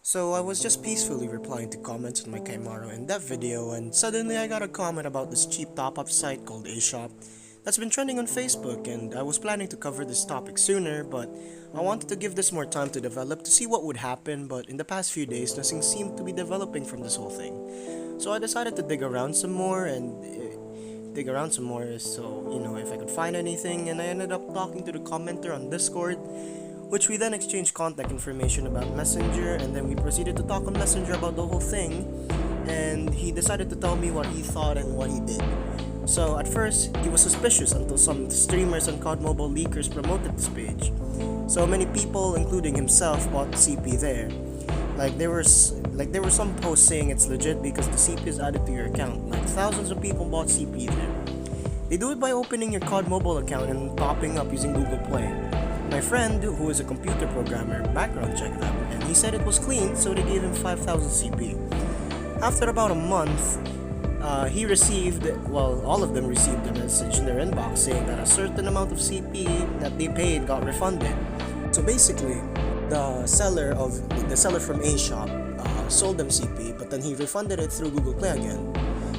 So I was just peacefully replying to comments on my Kaimaro in that video, and suddenly I got a comment about this cheap top-up site called AShop that's been trending on Facebook, and I was planning to cover this topic sooner, but I wanted to give this more time to develop to see what would happen, but in the past few days nothing seemed to be developing from this whole thing. So I decided to dig around some more so, if I could find anything, and I ended up talking to the commenter on Discord, which we then exchanged contact information about Messenger, and then we proceeded to talk on Messenger about the whole thing, and he decided to tell me what he thought and what he did. So at first, he was suspicious until some streamers and COD Mobile leakers promoted this page. So many people, including himself, bought CP there. There were some posts saying it's legit because the CP is added to your account. Like thousands of people bought CP there. They do it by opening your COD Mobile account and topping up using Google Play. My friend, who is a computer programmer, background checked them, and he said it was clean, so they gave him 5,000 CP. After about a month, all of them received a message in their inbox saying that a certain amount of CP that they paid got refunded. So basically, the seller from AShop sold them CP, but then he refunded it through Google Play again.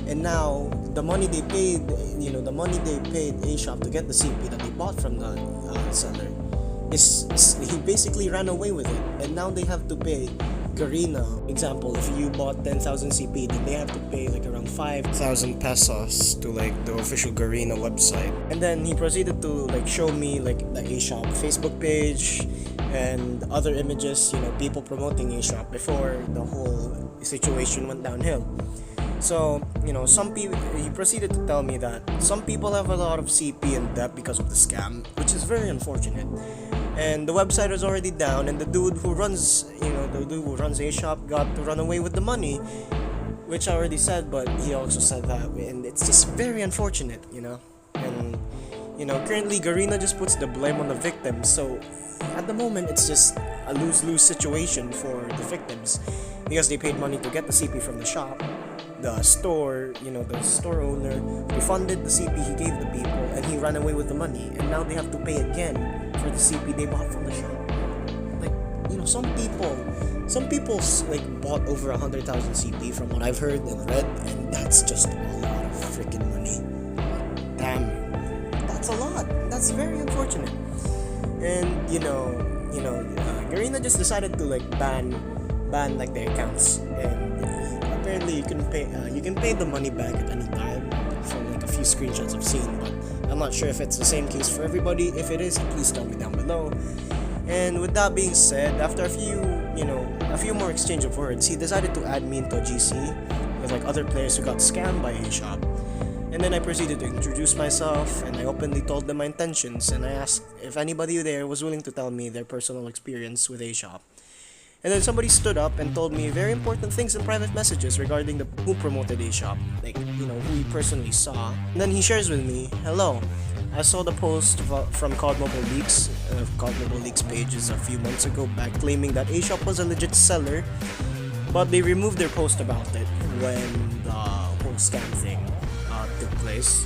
And now the money they paid AShop to get the CP that they bought from the seller, he basically ran away with it, and now they have to pay Garena. Example, if you bought 10,000 CP, then they have to pay around 5,000 pesos to the official Garena website. And then he proceeded to show me the AShop Facebook page and other images, people promoting AShop before the whole situation went downhill. So, he proceeded to tell me that some people have a lot of CP in debt because of the scam, which is very unfortunate. And the website is already down, and the dude who runs AShop got to run away with the money, which I already said, but he also said that, and it's just very unfortunate, And, currently Garena just puts the blame on the victims, so at the moment it's just a lose-lose situation for the victims, because they paid money to get the CP from the shop. The store owner refunded the CP he gave the people, and he ran away with the money, and now they have to pay again for the CP they bought from the shop. Some people bought over 100,000 CP from what I've heard and read, and that's just a lot of freaking money. Damn, that's a lot. That's very unfortunate. And Garena just decided to ban their accounts, and apparently you can pay the money back at any time from a few screenshots I've seen, but I'm not sure if it's the same case for everybody. If it is, please tell me down below. And with that being said, after a few more exchange of words, he decided to add me into a GC with other players who got scammed by AShop. And then I proceeded to introduce myself, and I openly told them my intentions, and I asked if anybody there was willing to tell me their personal experience with AShop. And then somebody stood up and told me very important things in private messages regarding who promoted AShop, who he personally saw. And then he shares with me, "Hello, I saw the post from COD Mobile Leaks, pages a few months ago back claiming that AShop was a legit seller, but they removed their post about it when the whole scam thing took place."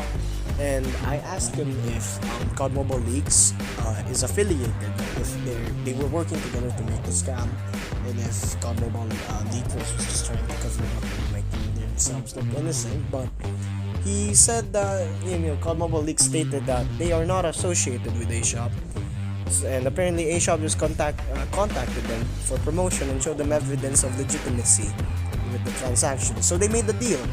And I asked him if COD Mobile Leaks is affiliated, if they were working together to make the scam, and if COD Mobile Leakers was just trying to cover it up and make themselves look innocent. But he said that COD Mobile Leaks stated that they are not associated with AShop, and apparently AShop just contacted them for promotion and showed them evidence of legitimacy with the transaction. So they made the deal.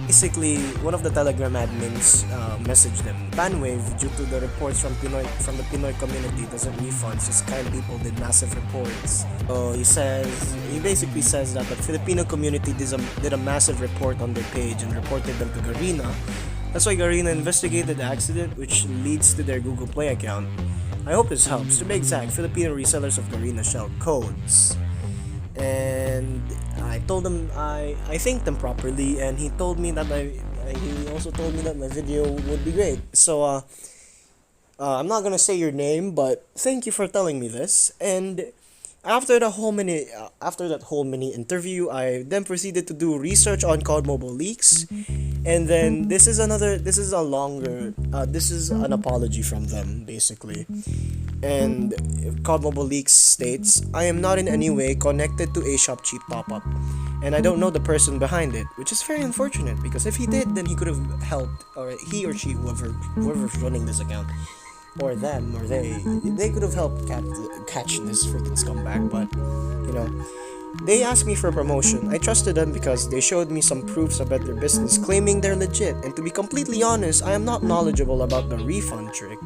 Basically, one of the Telegram admins messaged them. Banwave, due to the reports from the Pinoy community, doesn't refund, just kind people did massive reports. So he basically says that the Filipino community did a massive report on their page and reported them to Garena. That's why Garena investigated the accident, which leads to their Google Play account. I hope this helps. To be exact, Filipino resellers of Garena shell codes. And I told him I thanked them properly, and he told me that he also told me that my video would be great. So I'm not gonna say your name, but thank you for telling me this. And after that whole mini interview, I then proceeded to do research on COD Mobile Leaks, And then this is a longer, this is an apology from them, basically. And COD Mobile Leaks states, I am not in any way connected to AShop cheap top-up, and I don't know the person behind it, which is very unfortunate, because if he did, then he could have helped, or he or she, whoever's running this account, or them, or they could have helped catch this freaking scumbag. But, you know, they asked me for a promotion. I trusted them because they showed me some proofs about their business, claiming they're legit, and to be completely honest, I am not knowledgeable about the refund trick.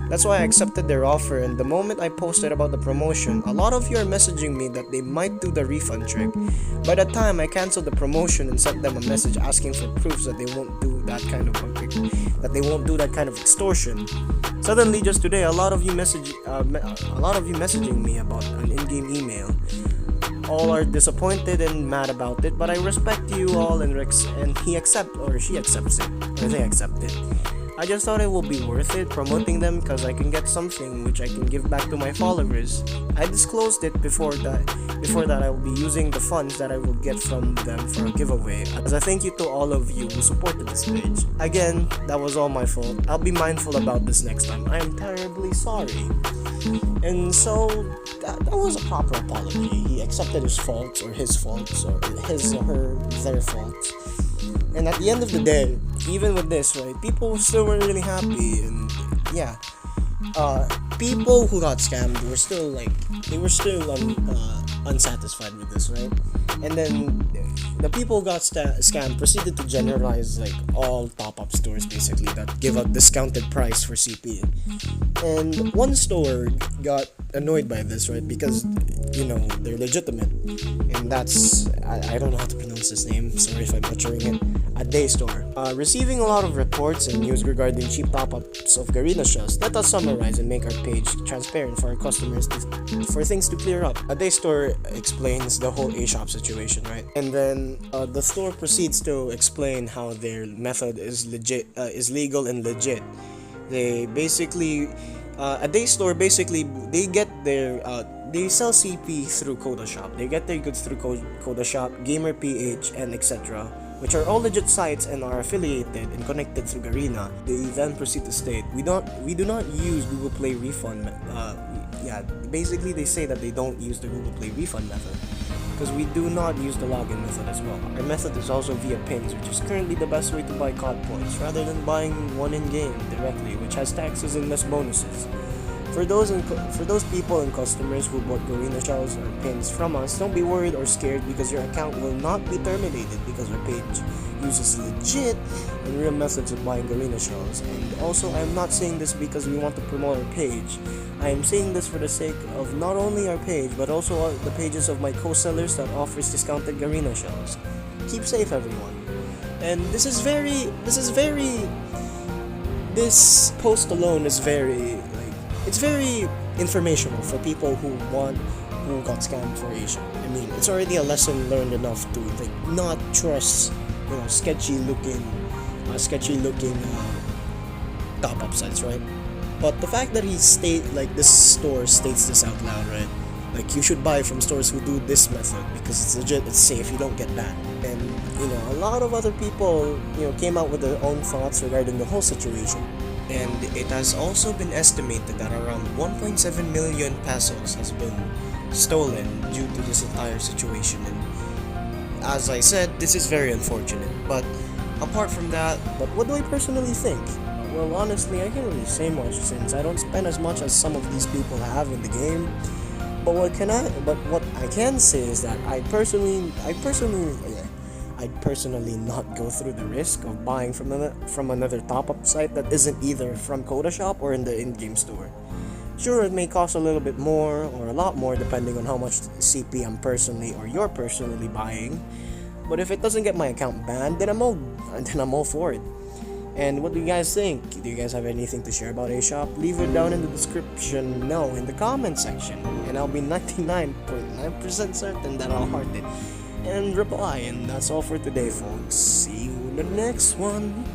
That's why I accepted their offer, and the moment I posted about the promotion, a lot of you are messaging me that they might do the refund trick. By that time, I canceled the promotion and sent them a message asking for proofs that they won't do that kind of extortion. Suddenly, just today, a lot of you messaging me about an in-game email. All are disappointed and mad about it, but I respect you all, and he accepts, or she accepts it, or they accept it. I just thought it would be worth it promoting them because I can get something which I can give back to my followers. I disclosed it before that I will be using the funds that I will get from them for a giveaway as a thank you to all of you who supported this page. Again, that was all my fault. I'll be mindful about this next time. I am terribly sorry. And so that was a proper apology. He accepted his faults, or his faults, or his or her, their faults. And at the end of the day, even with this, right, people still weren't really happy, and yeah, people who got scammed were still unsatisfied with this, right? And then the people who got scammed proceeded to generalize like all top-up stores basically that give a discounted price for CP. And one store got annoyed by this, right? Because, you know, they're legitimate. And that's, I don't know how to pronounce this name, sorry if I'm butchering it. A day store. Receiving a lot of reports and news regarding cheap top-ups of Garena shells, let us summarize and make our page transparent for our customers for things to clear up. A day store explains the whole AShop situation, right? And then the store proceeds to explain how their method is legal and legit. They basically, a day store basically, they get their, they sell CP through AShop. They get their goods through AShop, GamerPH, and etc., which are all legit sites and are affiliated and connected through Garena. They then proceed to state, we do not use Google Play refund. Basically they say that they don't use the Google Play refund method because we do not use the login method as well. Our method is also via pins, which is currently the best way to buy COD points rather than buying one in-game directly, which has taxes and less bonuses. For those people and customers who bought Garena shells or pins from us, don't be worried or scared because your account will not be terminated because our page uses legit and real methods of buying Garena shells. And also, I am not saying this because we want to promote our page. I am saying this for the sake of not only our page but also the pages of my co-sellers that offers discounted Garena shells. Keep safe, everyone. And this post alone is very it's very informational for people who got scammed for AShop. I mean, it's already a lesson learned enough to not trust, sketchy looking top-up sites, right? But the fact that this store states this out loud, right? Like, you should buy from stores who do this method because it's legit, it's safe, you don't get banned. And a lot of other people came out with their own thoughts regarding the whole situation. And it has also been estimated that around 1.7 million pesos has been stolen due to this entire situation. And as I said, this is very unfortunate. But apart from that, what do I personally think? Well, honestly, I can't really say much since I don't spend as much as some of these people have in the game. But what I can say is that I'd personally not go through the risk of buying from another top-up site that isn't either from AShop or in the in-game store. Sure, it may cost a little bit more or a lot more depending on how much CP I'm personally or you're personally buying. But if it doesn't get my account banned, then I'm all for it. And what do you guys think? Do you guys have anything to share about AShop? Leave it down in the description, in the comment section, and I'll be 99.9% certain that I'll heart it and reply. And that's all for today, folks. See you in the next one.